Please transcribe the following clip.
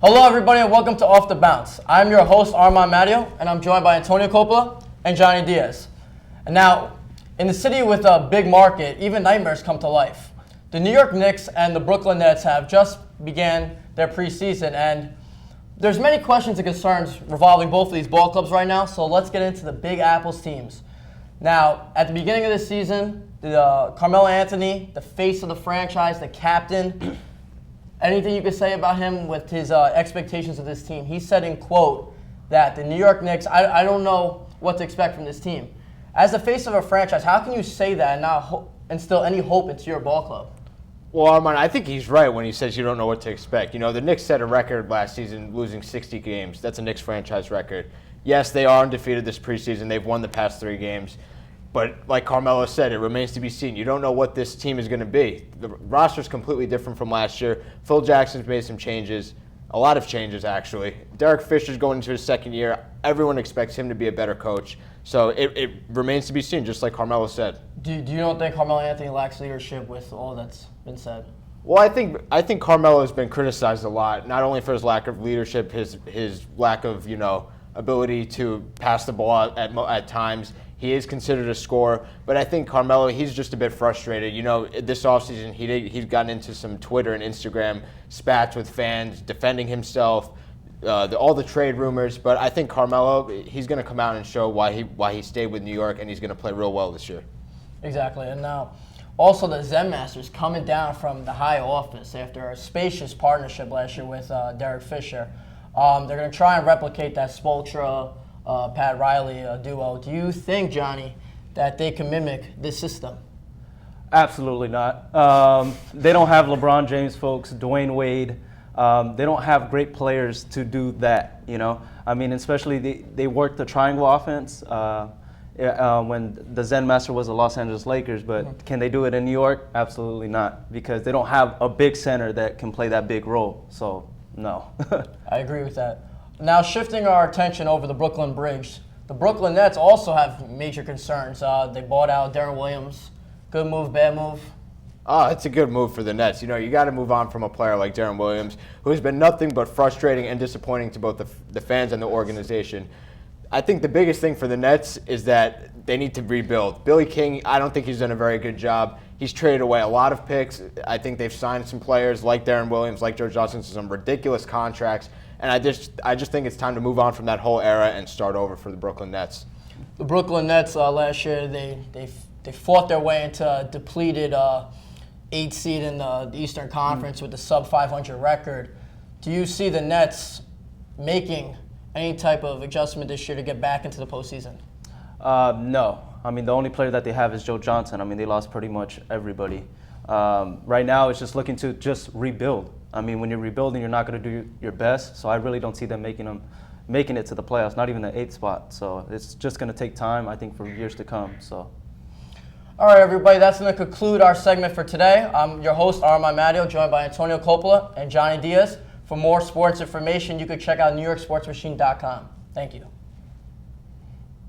Hello, everybody, and welcome to Off the Bounce. I'm your host, Armand Madeo, and I'm joined by Antonio Coppola and Johnny Diaz. And now, in the city with a big market, even nightmares come to life. The New York Knicks and the Brooklyn Nets have just began their preseason, and there's many questions and concerns revolving both of these ball clubs right now, so let's get into the Big Apple's teams. Now, at the beginning of the season, Carmelo Anthony, the face of the franchise, the captain, anything you could say about him with his expectations of this team? He said in quote that the New York Knicks, I don't know what to expect from this team. As the face of a franchise, how can you say that and not instill any hope into your ball club? Well, Armand, I think he's right when he says you don't know what to expect. You know, the Knicks set a record last season, losing 60 games. That's a Knicks franchise record. Yes, they are undefeated this preseason. They've won the past 3 games. But like Carmelo said, it remains to be seen. You don't know what this team is going to be. The roster is completely different from last year. Phil Jackson's made some changes, a lot of changes actually. Derek Fisher's going into his second year. Everyone expects him to be a better coach. So it remains to be seen, just like Carmelo said. Do you don't think Carmelo Anthony lacks leadership with all that's been said? Well, I think Carmelo has been criticized a lot, not only for his lack of leadership, his lack of ability to pass the ball at times. He is considered a scorer, but I think Carmelo, he's just a bit frustrated. You know, this offseason, he's gotten into some Twitter and Instagram spats with fans, defending himself, all the trade rumors. But I think Carmelo, he's going to come out and show why he stayed with New York, and he's going to play real well this year. Exactly. And now, also the Zen Masters coming down from the high office after a spacious partnership last year with Derek Fisher. They're going to try and replicate that Spoelstra Pat Riley duo. Do you think, Johnny, that they can mimic this system? Absolutely not. They don't have LeBron James, folks, Dwayne Wade. They don't have great players to do that, I mean, especially they work the triangle offense when the Zen Master was the Los Angeles Lakers, but can they do it in New York? Absolutely not, because they don't have a big center that can play that big role, so no. I agree with that. Now, shifting our attention over the Brooklyn Bridge, the Brooklyn Nets also have major concerns. They bought out Darren Williams. Good move, bad move? Oh, it's a good move for the Nets. You got to move on from a player like Darren Williams, who has been nothing but frustrating and disappointing to both the fans and the organization. I think the biggest thing for the Nets is that they need to rebuild. Billy King, I don't think he's done a very good job. He's traded away a lot of picks. I think they've signed some players like Darren Williams, like Joe Johnson, to some ridiculous contracts. And I just think it's time to move on from that whole era and start over for the Brooklyn Nets. The Brooklyn Nets last year, they fought their way into a depleted 8th seed in the Eastern Conference with the sub-500 record. Do you see the Nets making any type of adjustment this year to get back into the postseason? No. I mean, the only player that they have is Joe Johnson. I mean, they lost pretty much everybody. Right now, it's just looking to just rebuild. I mean, when you're rebuilding, you're not going to do your best. So I really don't see them making it to the playoffs, not even the 8th spot. So it's just going to take time, I think, for years to come. So. All right, everybody, that's going to conclude our segment for today. I'm your host, Armand Madeo, joined by Antonio Coppola and Johnny Diaz. For more sports information, you can check out NewYorkSportsMachine.com. Thank you.